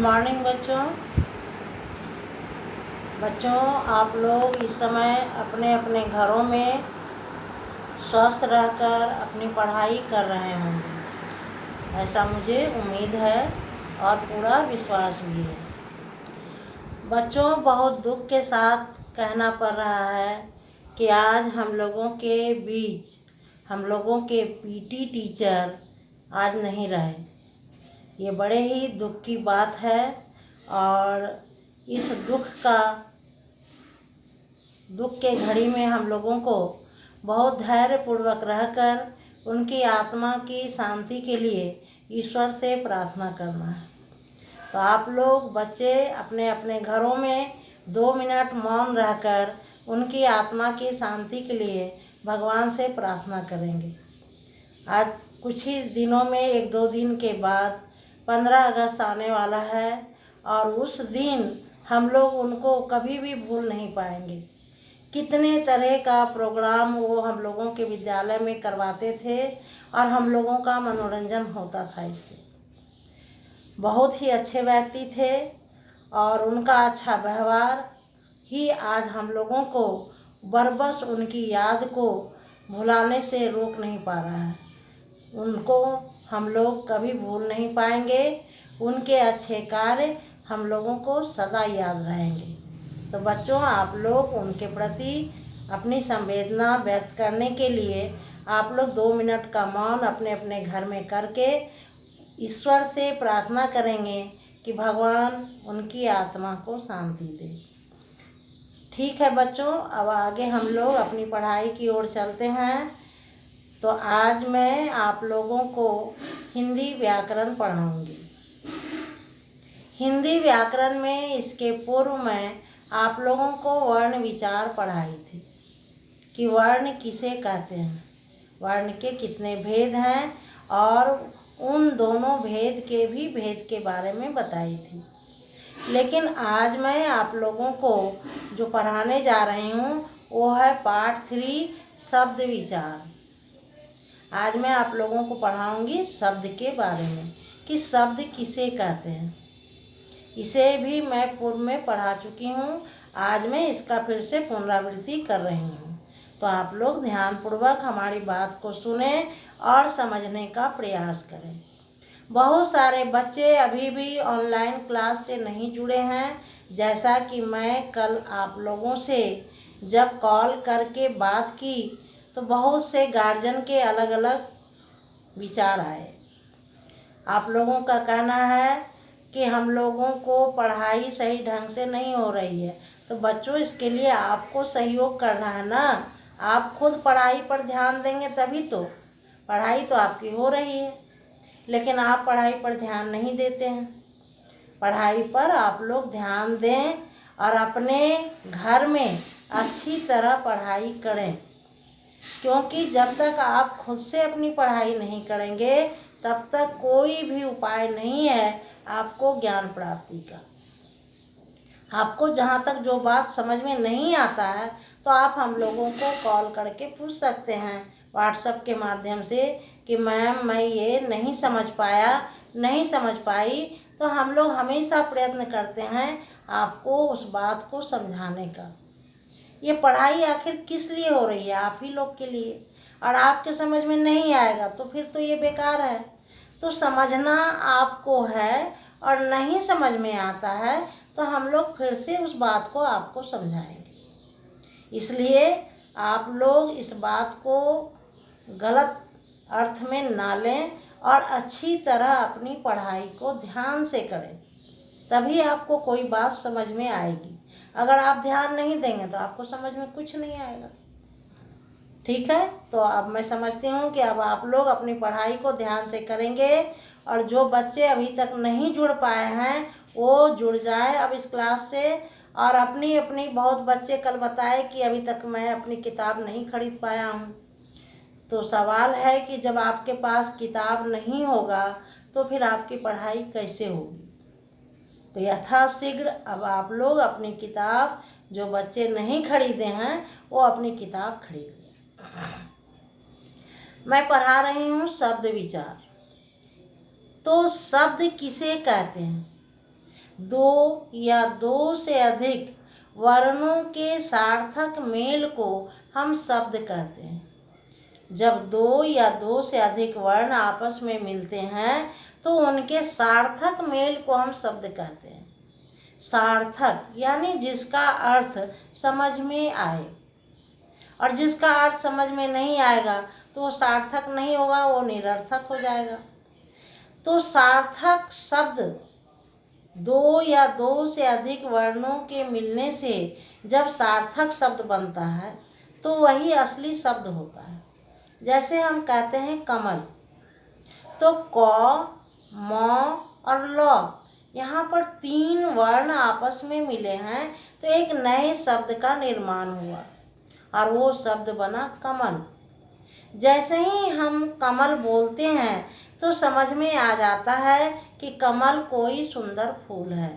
Morning बच्चों। आप लोग इस समय अपने अपने घरों में स्वस्थ रहकर अपनी पढ़ाई कर रहे होंगे, ऐसा मुझे उम्मीद है और पूरा विश्वास भी है। बच्चों, बहुत दुख के साथ कहना पड़ रहा है कि आज हम लोगों के बीच हम लोगों के पीटी टीचर आज नहीं रहे। ये बड़े ही दुख की बात है और इस दुख के घड़ी में हम लोगों को बहुत धैर्यपूर्वक रहकर उनकी आत्मा की शांति के लिए ईश्वर से प्रार्थना करना है। तो आप लोग बच्चे अपने अपने घरों में 2 मिनट मौन रहकर उनकी आत्मा की शांति के लिए भगवान से प्रार्थना करेंगे। आज कुछ ही दिनों में 1-2 दिन के बाद 15 अगस्त आने वाला है और उस दिन हम लोग उनको कभी भी भूल नहीं पाएंगे। कितने तरह का प्रोग्राम वो हम लोगों के विद्यालय में करवाते थे और हम लोगों का मनोरंजन होता था। इससे बहुत ही अच्छे व्यक्ति थे और उनका अच्छा व्यवहार ही आज हम लोगों को बरबस उनकी याद को भुलाने से रोक नहीं पा रहा है। उनको हम लोग कभी भूल नहीं पाएंगे। उनके अच्छे कार्य हम लोगों को सदा याद रहेंगे। तो बच्चों, आप लोग उनके प्रति अपनी संवेदना व्यक्त करने के लिए आप लोग 2 मिनट का मौन अपने अपने घर में करके ईश्वर से प्रार्थना करेंगे कि भगवान उनकी आत्मा को शांति दे। ठीक है बच्चों, अब आगे हम लोग अपनी पढ़ाई की ओर चलते हैं। तो आज मैं आप लोगों को हिंदी व्याकरण पढ़ाऊंगी। हिंदी व्याकरण में इसके पूर्व मैं आप लोगों को वर्ण विचार पढ़ाई थी कि वर्ण किसे कहते हैं, वर्ण के कितने भेद हैं और उन दोनों भेद के बारे में बताई थी। लेकिन आज मैं आप लोगों को जो पढ़ाने जा रही हूँ वो है पाठ 3 शब्द विचार। आज मैं आप लोगों को पढ़ाऊंगी शब्द के बारे में कि शब्द किसे कहते हैं। इसे भी मैं पूर्व में पढ़ा चुकी हूँ, आज मैं इसका फिर से पुनरावृत्ति कर रही हूँ। तो आप लोग ध्यानपूर्वक हमारी बात को सुने और समझने का प्रयास करें। बहुत सारे बच्चे अभी भी ऑनलाइन क्लास से नहीं जुड़े हैं। जैसा कि मैं कल आप लोगों से जब कॉल करके बात की तो बहुत से गार्जियन के अलग अलग विचार आए। आप लोगों का कहना है कि हम लोगों को पढ़ाई सही ढंग से नहीं हो रही है। तो बच्चों, इसके लिए आपको सहयोग करना है ना। आप खुद पढ़ाई पर ध्यान देंगे तभी तो। पढ़ाई तो आपकी हो रही है लेकिन आप पढ़ाई पर ध्यान नहीं देते हैं। पढ़ाई पर आप लोग ध्यान दें और अपने घर में अच्छी तरह पढ़ाई करें, क्योंकि जब तक आप खुद से अपनी पढ़ाई नहीं करेंगे तब तक कोई भी उपाय नहीं है आपको ज्ञान प्राप्ति का। आपको जहाँ तक जो बात समझ में नहीं आता है तो आप हम लोगों को कॉल करके पूछ सकते हैं व्हाट्सएप के माध्यम से कि मैम मैं ये नहीं समझ पाया, नहीं समझ पाई। तो हम लोग हमेशा प्रयत्न करते हैं आपको उस बात को समझाने का। ये पढ़ाई आखिर किस लिए हो रही है? आप ही लोग के लिए। और आपके समझ में नहीं आएगा तो फिर तो ये बेकार है। तो समझना आपको है और नहीं समझ में आता है तो हम लोग फिर से उस बात को आपको समझाएंगे। इसलिए आप लोग इस बात को गलत अर्थ में ना लें और अच्छी तरह अपनी पढ़ाई को ध्यान से करें, तभी आपको कोई बात समझ में आएगी। अगर आप ध्यान नहीं देंगे तो आपको समझ में कुछ नहीं आएगा। ठीक है, तो अब मैं समझती हूँ कि अब आप लोग अपनी पढ़ाई को ध्यान से करेंगे और जो बच्चे अभी तक नहीं जुड़ पाए हैं वो जुड़ जाएं अब इस क्लास से। और अपनी अपनी बहुत बच्चे कल बताए कि अभी तक मैं अपनी किताब नहीं खरीद पाया हूँ। तो सवाल है कि जब आपके पास किताब नहीं होगा तो फिर आपकी पढ़ाई कैसे होगी। तो यथाशीघ्र अब आप लोग अपनी किताब, जो बच्चे नहीं खरीदे हैं वो अपनी किताब खरीद लें। मैं पढ़ा रही हूँ शब्द विचार। तो शब्द किसे कहते हैं? दो या दो से अधिक वर्णों के सार्थक मेल को हम शब्द कहते हैं। जब दो या दो से अधिक वर्ण आपस में मिलते हैं तो उनके सार्थक मेल को हम शब्द कहते हैं। सार्थक यानी जिसका अर्थ समझ में आए, और जिसका अर्थ समझ में नहीं आएगा तो वो सार्थक नहीं होगा, वो निरर्थक हो जाएगा। तो सार्थक शब्द दो या दो से अधिक वर्णों के मिलने से जब सार्थक शब्द बनता है तो वही असली शब्द होता है। जैसे हम कहते हैं कमल, तो क, म और ल, यहाँ पर तीन वर्ण आपस में मिले हैं तो एक नए शब्द का निर्माण हुआ और वो शब्द बना कमल। जैसे ही हम कमल बोलते हैं तो समझ में आ जाता है कि कमल कोई सुंदर फूल है।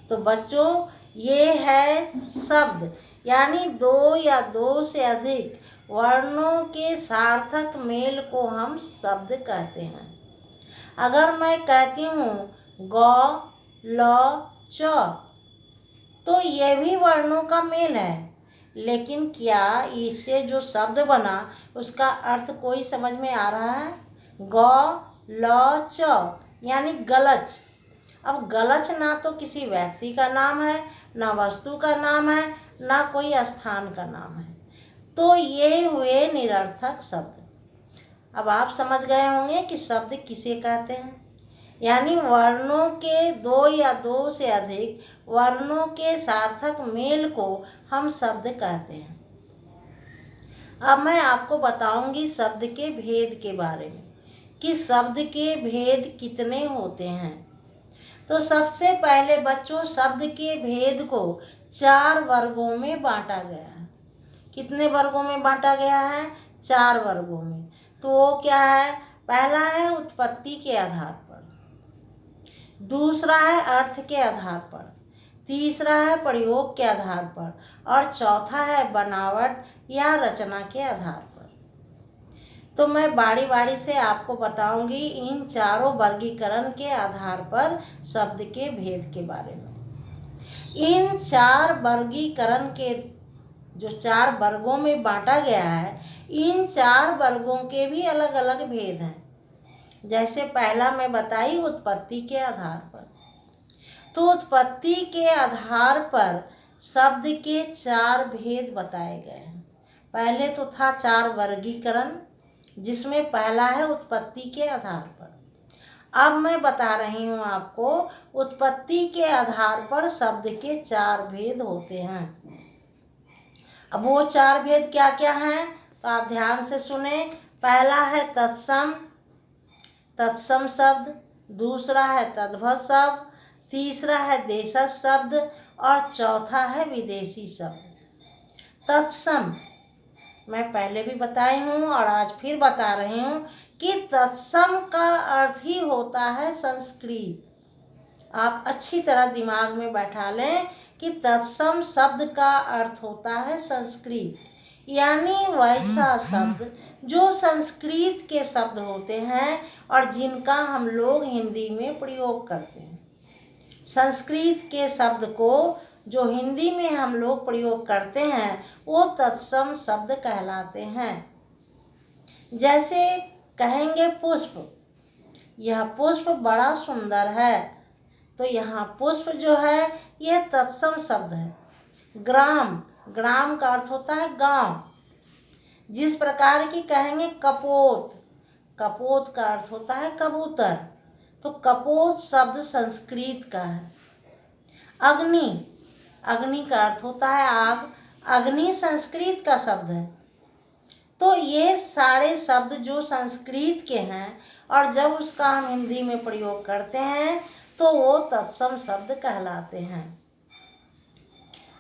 तो बच्चों, ये है शब्द, यानी दो या दो से अधिक वर्णों के सार्थक मेल को हम शब्द कहते हैं। अगर मैं कहती हूँ ग, ल, च, तो ये भी वर्णों का मेल है, लेकिन क्या इससे जो शब्द बना उसका अर्थ कोई समझ में आ रहा है? ग, ल, च यानी गलच। अब गलच ना तो किसी व्यक्ति का नाम है, ना वस्तु का नाम है, ना कोई स्थान का नाम है, तो ये हुए निरर्थक शब्द। अब आप समझ गए होंगे कि शब्द किसे कहते हैं, यानी वर्णों के दो या दो से अधिक वर्णों के सार्थक मेल को हम शब्द कहते हैं। अब मैं आपको बताऊंगी शब्द के भेद के बारे में कि शब्द के भेद कितने होते हैं। तो सबसे पहले बच्चों, शब्द के भेद को 4 वर्गों में बांटा गया है। कितने वर्गों में बांटा गया है? 4 वर्गों में। तो वो क्या है? पहला है उत्पत्ति के आधार पर, दूसरा है अर्थ के आधार पर, तीसरा है प्रयोग के आधार पर, और चौथा है बनावट या रचना के आधार पर। तो मैं बारी बारी से आपको बताऊंगी इन चारों वर्गीकरण के आधार पर शब्द के भेद के बारे में। इन 4 वर्गीकरण के जो 4 वर्गों में बांटा गया है, इन 4 वर्गों के भी अलग अलग भेद हैं। जैसे पहला मैं बताई उत्पत्ति के आधार पर, तो उत्पत्ति के आधार पर शब्द के 4 भेद बताए गए हैं। पहले तो था 4 वर्गीकरण, जिसमें पहला है उत्पत्ति के आधार पर। अब मैं बता रही हूँ आपको उत्पत्ति के आधार पर शब्द के 4 भेद होते हैं। अब वो 4 भेद क्या क्या हैं तो आप ध्यान से सुने। पहला है तत्सम, तत्सम शब्द, दूसरा है तद्भव शब्द, तीसरा है देशज शब्द, और चौथा है विदेशी शब्द। तत्सम मैं पहले भी बताई हूँ और आज फिर बता रही हूँ कि तत्सम का अर्थ ही होता है संस्कृत। आप अच्छी तरह दिमाग में बैठा लें कि तत्सम शब्द का अर्थ होता है संस्कृत, यानी वैसा शब्द जो संस्कृत के शब्द होते हैं और जिनका हम लोग हिंदी में प्रयोग करते हैं। संस्कृत के शब्द को जो हिंदी में हम लोग प्रयोग करते हैं वो तत्सम शब्द कहलाते हैं। जैसे कहेंगे पुष्प, यह पुष्प बड़ा सुंदर है, तो यहाँ पुष्प जो है यह तत्सम शब्द है। ग्राम, ग्राम का अर्थ होता है गांव। जिस प्रकार की कहेंगे कपोत, कपोत का अर्थ होता है कबूतर, तो कपोत शब्द संस्कृत का है। अग्नि, अग्नि का अर्थ होता है आग, अग्नि संस्कृत का शब्द है। तो ये सारे शब्द जो संस्कृत के हैं और जब उसका हम हिंदी में प्रयोग करते हैं तो वो तत्सम शब्द कहलाते हैं।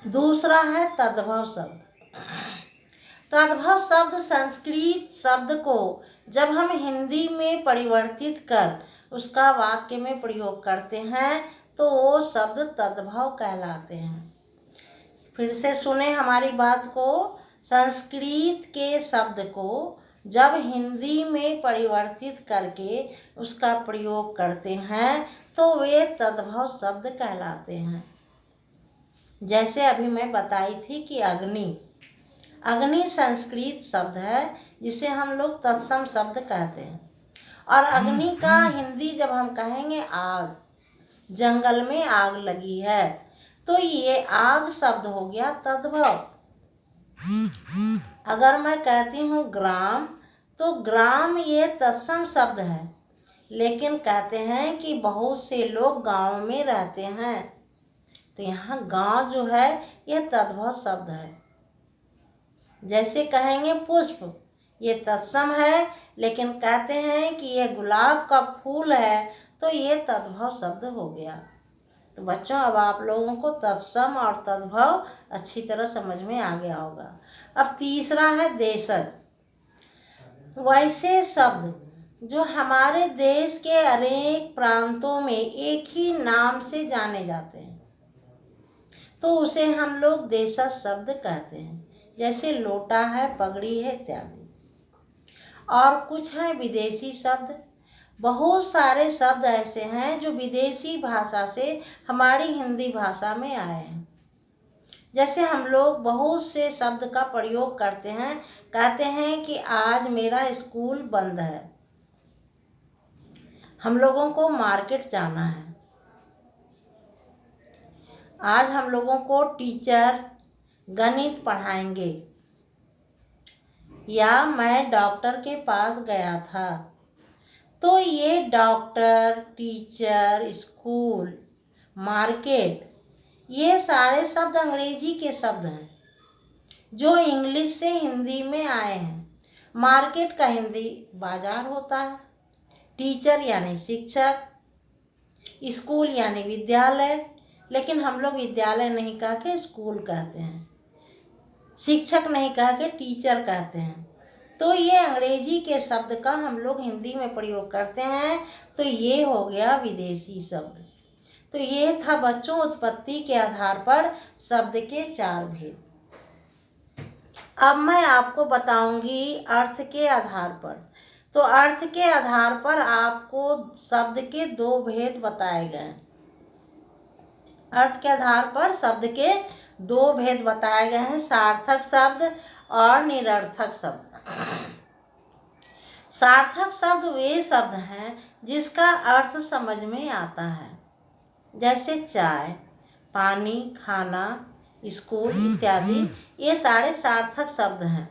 दूसरा है तद्भव शब्द। तद्भव शब्द संस्कृत शब्द को जब हम हिंदी में परिवर्तित कर उसका वाक्य में प्रयोग करते हैं तो वो शब्द तद्भव कहलाते हैं। फिर से सुने हमारी बात को, संस्कृत के शब्द को जब हिंदी में परिवर्तित करके उसका प्रयोग करते हैं तो वे तद्भव शब्द कहलाते हैं। जैसे अभी मैं बताई थी कि अग्नि, अग्नि संस्कृत शब्द है जिसे हम लोग तत्सम शब्द कहते हैं। और अग्नि का हिंदी जब हम कहेंगे आग, जंगल में आग लगी है, तो ये आग शब्द हो गया तद्भव। अगर मैं कहती हूँ ग्राम, तो ग्राम ये तत्सम शब्द है, लेकिन कहते हैं कि बहुत से लोग गांव में रहते हैं, तो यहाँ गांव जो है ये तद्भव शब्द है। जैसे कहेंगे पुष्प, ये तत्सम है, लेकिन कहते हैं कि ये गुलाब का फूल है, तो ये तद्भव शब्द हो गया। तो बच्चों, अब आप लोगों को तत्सम और तद्भव अच्छी तरह समझ में आ गया होगा। अब तीसरा है देशज। वैसे शब्द जो हमारे देश के अनेक प्रांतों में एक ही नाम से जाने जाते हैं, तो उसे हम लोग देशज शब्द कहते हैं। जैसे लोटा है, पगड़ी है इत्यादि। और कुछ हैं विदेशी शब्द। बहुत सारे शब्द ऐसे हैं जो विदेशी भाषा से हमारी हिंदी भाषा में आए हैं। जैसे हम लोग बहुत से शब्द का प्रयोग करते हैं, कहते हैं कि आज मेरा स्कूल बंद है, हम लोगों को मार्केट जाना है, आज हम लोगों को टीचर गणित पढ़ाएंगे, या मैं डॉक्टर के पास गया था। तो ये डॉक्टर, टीचर, स्कूल, मार्केट, ये सारे शब्द अंग्रेजी के शब्द हैं जो इंग्लिश से हिंदी में आए हैं। मार्केट का हिंदी बाजार होता है, टीचर यानी शिक्षक, स्कूल यानी विद्यालय, लेकिन हम लोग विद्यालय नहीं कह के स्कूल कहते हैं, शिक्षक नहीं कह के टीचर कहते हैं। तो ये अंग्रेजी के शब्द का हम लोग हिंदी में प्रयोग करते हैं, तो ये हो गया विदेशी शब्द। तो ये था बच्चों उत्पत्ति के आधार पर शब्द के 4 भेद। अब मैं आपको बताऊंगी अर्थ के आधार पर। तो अर्थ के आधार पर आपको शब्द के 2 भेद बताए गए। अर्थ के आधार पर शब्द के 2 भेद बताए गए हैं, सार्थक शब्द और निरर्थक शब्द। सार्थक शब्द वे शब्द हैं जिसका अर्थ समझ में आता है, जैसे चाय, पानी, खाना, स्कूल इत्यादि, ये सारे सार्थक शब्द हैं।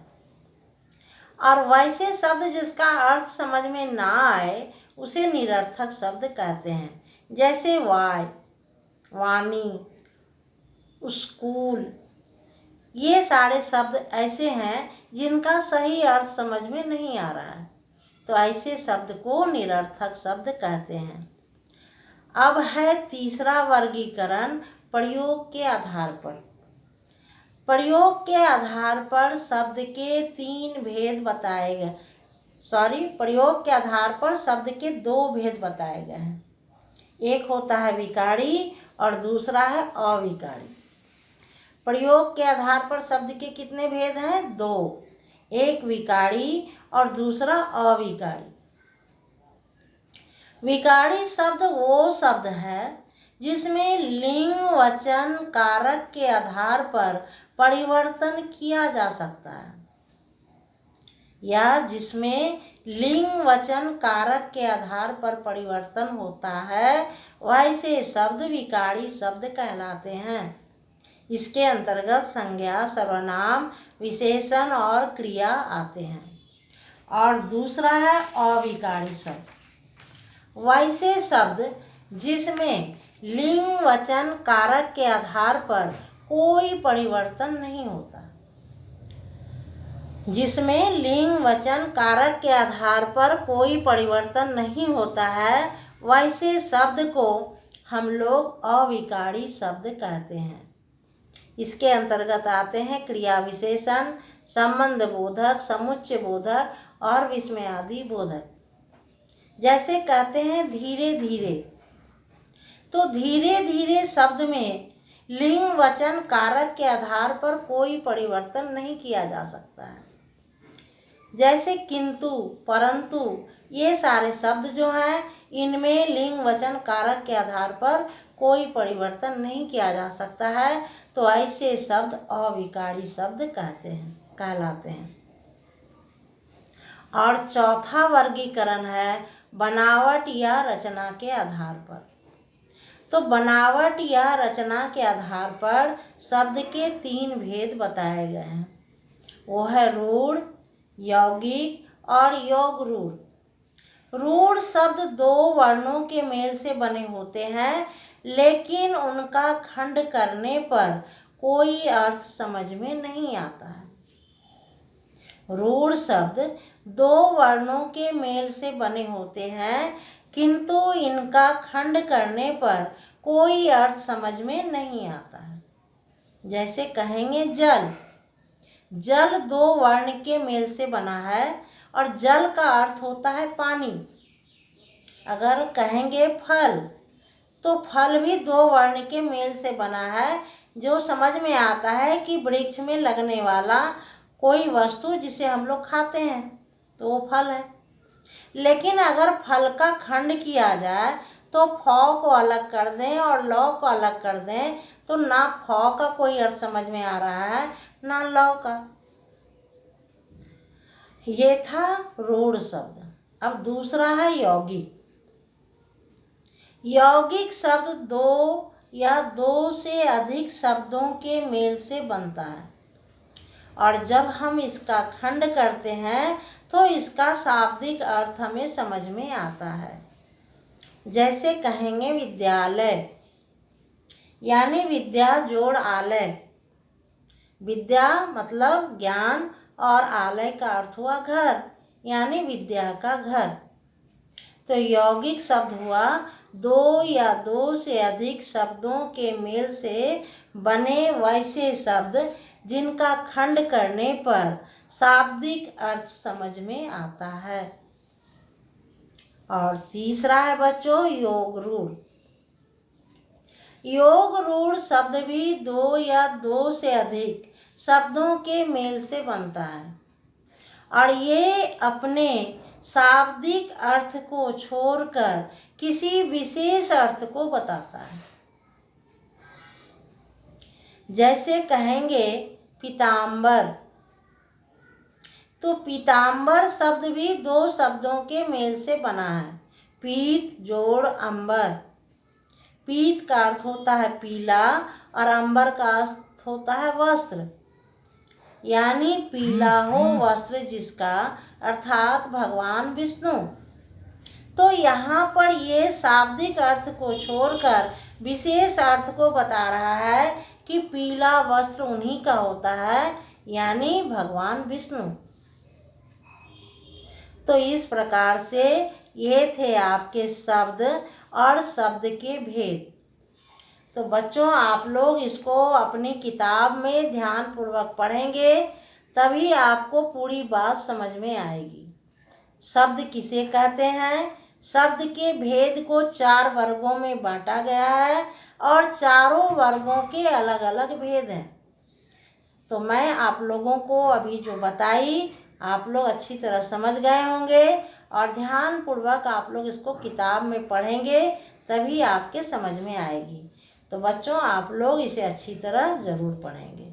और वैसे शब्द जिसका अर्थ समझ में ना आए उसे निरर्थक शब्द कहते हैं। जैसे वाय, वाणी, स्कूल, ये सारे शब्द ऐसे हैं जिनका सही अर्थ समझ में नहीं आ रहा है, तो ऐसे शब्द को निरर्थक शब्द कहते हैं। अब है तीसरा वर्गीकरण प्रयोग के आधार पर। प्रयोग के आधार पर शब्द के 3 भेद बताए गए। प्रयोग के आधार पर शब्द के 2 भेद बताए गए हैं। एक होता है विकारी और दूसरा है अविकारी। प्रयोग के आधार पर शब्द के कितने भेद हैं? 2, एक विकारी और दूसरा अविकारी। विकारी शब्द वो शब्द है जिसमें लिंग, वचन, कारक के आधार पर परिवर्तन किया जा सकता है, या जिसमें लिंग, वचन, कारक के आधार पर परिवर्तन होता है, वैसे शब्द विकारी शब्द कहलाते हैं। इसके अंतर्गत संज्ञा, सर्वनाम, विशेषण और क्रिया आते हैं। और दूसरा है अविकारी शब्द। वैसे शब्द जिसमें लिंग, वचन, कारक के आधार पर कोई परिवर्तन नहीं होता। जिसमें लिंग, वचन, कारक के आधार पर कोई परिवर्तन नहीं होता है, वैसे शब्द को हम लोग अविकारी शब्द कहते हैं। इसके अंतर्गत आते हैं क्रिया विशेषण, संबंध बोधक, समुच्चय बोधक और विस्मयादि बोधक। जैसे कहते हैं धीरे धीरे, तो धीरे धीरे शब्द में लिंग, वचन, कारक के आधार पर कोई परिवर्तन नहीं किया जा सकता है। जैसे किंतु, परंतु, ये सारे शब्द जो हैं इनमें लिंग वचन कारक के आधार पर कोई परिवर्तन नहीं किया जा सकता है, तो ऐसे शब्द अविकारी शब्द कहलाते हैं। और चौथा वर्गीकरण है बनावट या रचना के आधार पर। तो बनावट या रचना के आधार पर शब्द के 3 भेद बताए गए हैं। वो है रूढ़, यौगिक और योग रूढ़। रूढ़ शब्द 2 वर्णों के मेल से बने होते हैं, लेकिन उनका खंड करने पर कोई अर्थ समझ में नहीं आता है। रूढ़ शब्द 2 वर्णों के मेल से बने होते हैं, किंतु इनका खंड करने पर कोई अर्थ समझ में नहीं आता है। जैसे कहेंगे जल। जल 2 वर्ण के मेल से बना है और जल का अर्थ होता है पानी। अगर कहेंगे फल, तो फल भी 2 वर्ण के मेल से बना है, जो समझ में आता है कि वृक्ष में लगने वाला कोई वस्तु जिसे हम लोग खाते हैं तो वो फल है। लेकिन अगर फल का खंड किया जाए तो फ को अलग कर दें और ल को अलग कर दें, तो ना फ का कोई अर्थ समझ में आ रहा है ना ल का। ये था रूढ़ शब्द। अब दूसरा है यौगिक। यौगिक शब्द 2 या 2 से अधिक शब्दों के मेल से बनता है, और जब हम इसका खंड करते हैं तो इसका शाब्दिक अर्थ हमें समझ में आता है। जैसे कहेंगे विद्यालय, यानी विद्या जोड़ आलय। विद्या मतलब ज्ञान और आलय का अर्थ हुआ घर, यानी विद्या का घर। तो यौगिक शब्द हुआ 2 या 2 से अधिक शब्दों के मेल से बने वैसे शब्द जिनका खंड करने पर शाब्दिक अर्थ समझ में आता है। और तीसरा है बच्चों योग रूढ़। योग रूढ़ शब्द भी 2 या 2 से अधिक शब्दों के मेल से बनता है, और ये अपने शाब्दिक अर्थ को छोड़कर किसी विशेष अर्थ को बताता है। जैसे कहेंगे पीताम्बर, तो पीताम्बर शब्द भी 2 शब्दों के मेल से बना है, पीत जोड़ अंबर। पीत का अर्थ होता है पीला और अंबर का अर्थ होता है वस्त्र, यानी पीला हो वस्त्र जिसका, अर्थात भगवान विष्णु। तो यहाँ पर ये शाब्दिक अर्थ को छोड़कर विशेष अर्थ को बता रहा है कि पीला वस्त्र उन्हीं का होता है, यानी भगवान विष्णु। तो इस प्रकार से ये थे आपके शब्द और शब्द के भेद। तो बच्चों आप लोग इसको अपनी किताब में ध्यानपूर्वक पढ़ेंगे, तभी आपको पूरी बात समझ में आएगी। शब्द किसे कहते हैं? शब्द के भेद को 4 वर्गों में बांटा गया है और चारों वर्गों के अलग अलग भेद हैं। तो मैं आप लोगों को अभी जो बताई आप लोग अच्छी तरह समझ गए होंगे, और ध्यानपूर्वक आप लोग इसको किताब में पढ़ेंगे तभी आपके समझ में आएगी। तो बच्चों आप लोग इसे अच्छी तरह ज़रूर पढ़ेंगे।